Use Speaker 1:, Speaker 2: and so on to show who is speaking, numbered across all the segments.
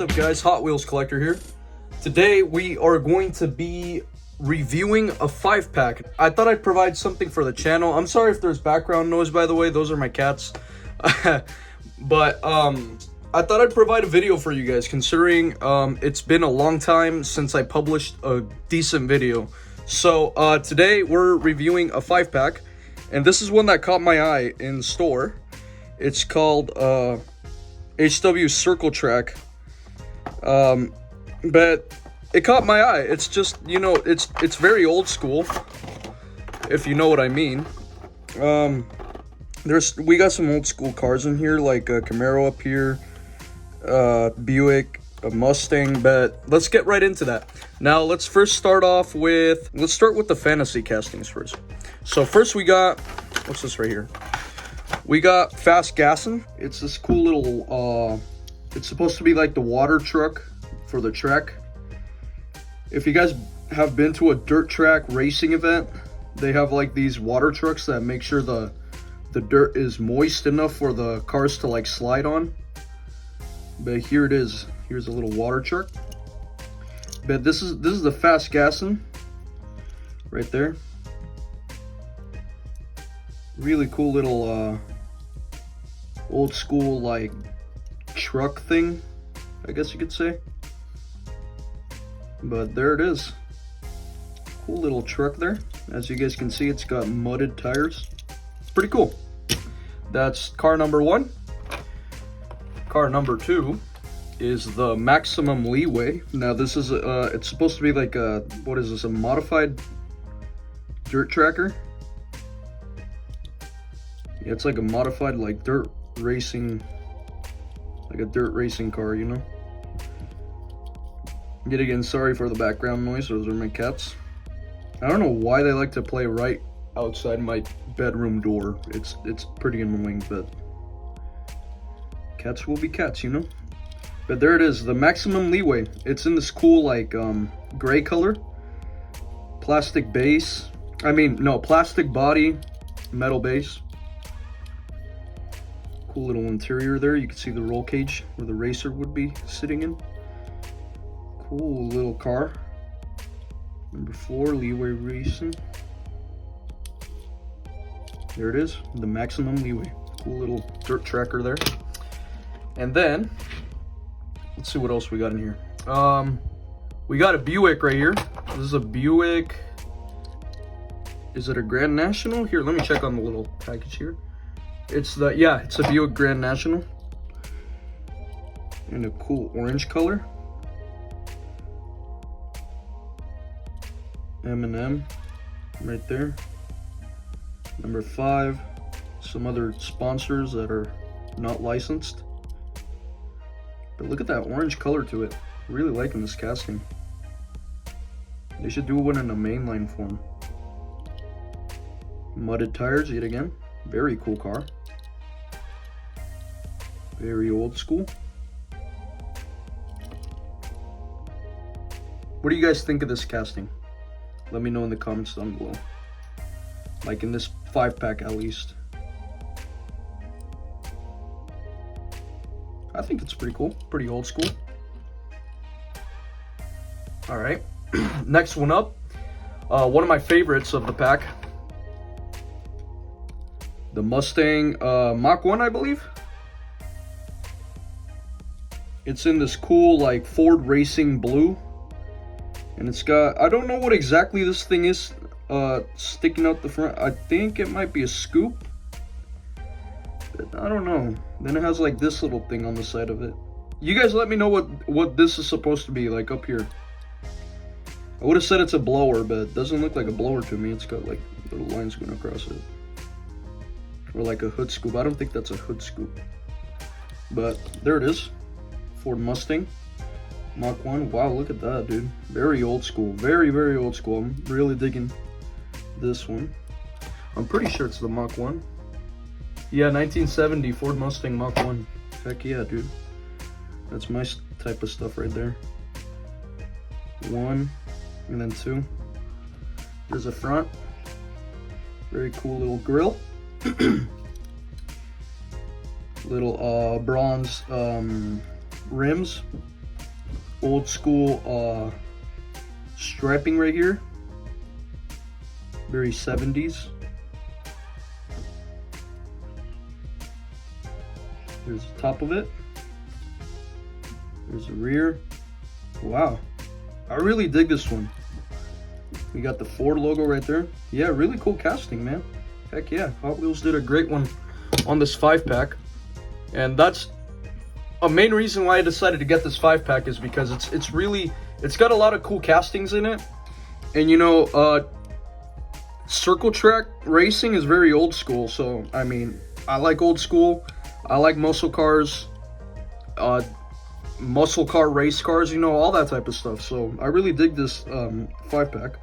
Speaker 1: up guys, Hot Wheels collector here. Today we are going to be reviewing a 5-pack. I thought I'd provide something for the channel. I'm sorry if there's background noise, by the way, those are my cats. But I thought I'd provide a video for you guys, considering it's been a long time since I published a decent video. So today we're reviewing a 5-pack, and this is one that caught my eye in store. It's called HW Circle Track, but it caught my eye. It's just, you know, it's very old school, if you know what I mean. We got some old school cars in here, like a Camaro up here, Buick, a Mustang, but let's get right into that. Now let's first start with the fantasy castings first. So first we got, what's this right here? We got Fast Gassin'. It's this cool little, it's supposed to be like the water truck for the track. If you guys have been to a dirt track racing event, they have like these water trucks that make sure the dirt is moist enough for the cars to like slide on. But here it is. Here's a little water truck. But this is the Fast Gassin' right there. Really cool little old school like truck thing, I guess you could say. But there it is. Cool little truck there. As you guys can see, it's got mudded tires. Pretty cool. That's car number one. Car number two is the Maximum Leeway. Now this is it's supposed to be like a, what is this, a modified dirt tracker? Yeah, it's like a modified like dirt racing, like a dirt racing car, you know. Yet again, sorry for the background noise, those are my cats. I don't know why they like to play right outside my bedroom door. It's pretty annoying, but cats will be cats, you know. But there it is, the Maximum Leeway. It's in this cool like gray color, plastic base. I mean, no, plastic body, metal base. Cool little interior there. You can see the roll cage where the racer would be sitting in. Cool little car. Number 4, Leeway Racing. There it is, the Maximum Leeway. Cool little dirt tracker there. And then, let's see what else we got in here. We got a Buick right here. This is a Buick. Is it a Grand National? Here, let me check on the little package here. It's the, yeah, it's a Buick Grand National in a cool orange color. M&M right there. Number 5, some other sponsors that are not licensed. But look at that orange color to it. Really liking this casting. They should do one in a mainline form. Mudded tires yet again. Very cool car. Very old school. What do you guys think of this casting? Let me know in the comments down below. Like in this 5-pack at least. I think it's pretty cool. Pretty old school. Alright. Next one up. One of my favorites of the pack. The Mustang Mach 1, I believe. It's in this cool like Ford Racing blue. And it's got, I don't know what exactly this thing is sticking out the front. I think it might be a scoop. But I don't know. Then it has like this little thing on the side of it. You guys let me know what this is supposed to be, like up here. I would have said it's a blower, but it doesn't look like a blower to me. It's got like little lines going across it. Or like a hood scoop. I don't think that's a hood scoop. But there it is. Ford Mustang Mach 1. Wow, look at that, dude. Very old school. Very, very old school. I'm really digging this one. I'm pretty sure it's the Mach 1. Yeah, 1970 Ford Mustang Mach 1. Heck yeah, dude. That's my type of stuff right there. 1 and then 2. There's a front. Very cool little grill. Little bronze rims. old school striping right here. Very 70s. There's the top of it. There's the rear. Wow, I really dig this one. We got the Ford logo right there. Yeah, really cool casting, man. Heck yeah, Hot Wheels did a great one on this 5-pack. And that's a main reason why I decided to get this 5-pack, is because it's got a lot of cool castings in it. And you know, circle track racing is very old school, so I mean, I like old school. I like muscle cars, muscle car race cars, you know, all that type of stuff. So I really dig this 5-pack.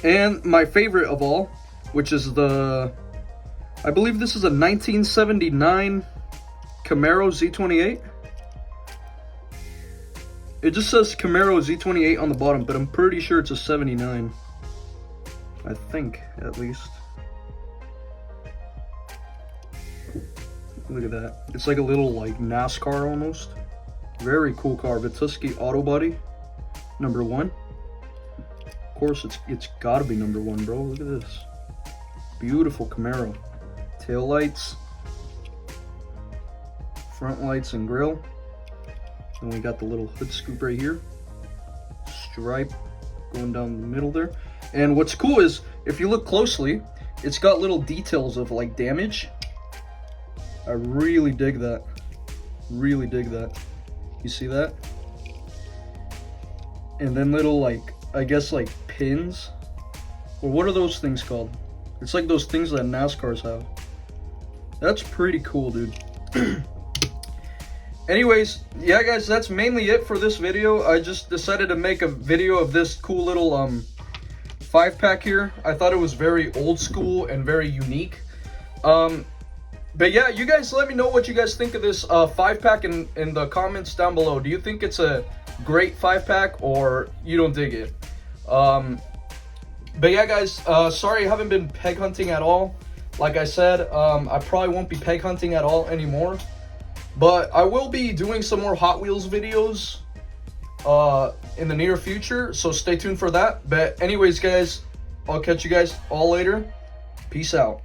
Speaker 1: And my favorite of all, which is I believe this is a 1979 Camaro Z28. It just says Camaro Z28 on the bottom, but I'm pretty sure it's a 79. I think, at least. Look at that. It's like a little like NASCAR almost. Very cool car. Vituski Auto Body, #1. Of course, it's gotta be #1, bro. Look at this. Beautiful Camaro. Tail lights, front lights and grille. And we got the little hood scoop right here. Stripe going down the middle there. And what's cool is, if you look closely, it's got little details of like damage. I really dig that. Really dig that. You see that? And then little like, I guess like pins. Or what are those things called? It's like those things that NASCARs have. That's pretty cool, dude. Anyways, yeah guys, that's mainly it for this video. I just decided to make a video of this cool little 5-pack here. I thought it was very old school and very unique. But yeah, you guys let me know what you guys think of this 5-pack in the comments down below. Do you think it's a great 5-pack, or you don't dig it? But yeah guys, sorry I haven't been peg hunting at all. Like I said, I probably won't be peg hunting at all anymore. But I will be doing some more Hot Wheels videos in the near future, so stay tuned for that. But anyways guys, I'll catch you guys all later. Peace out.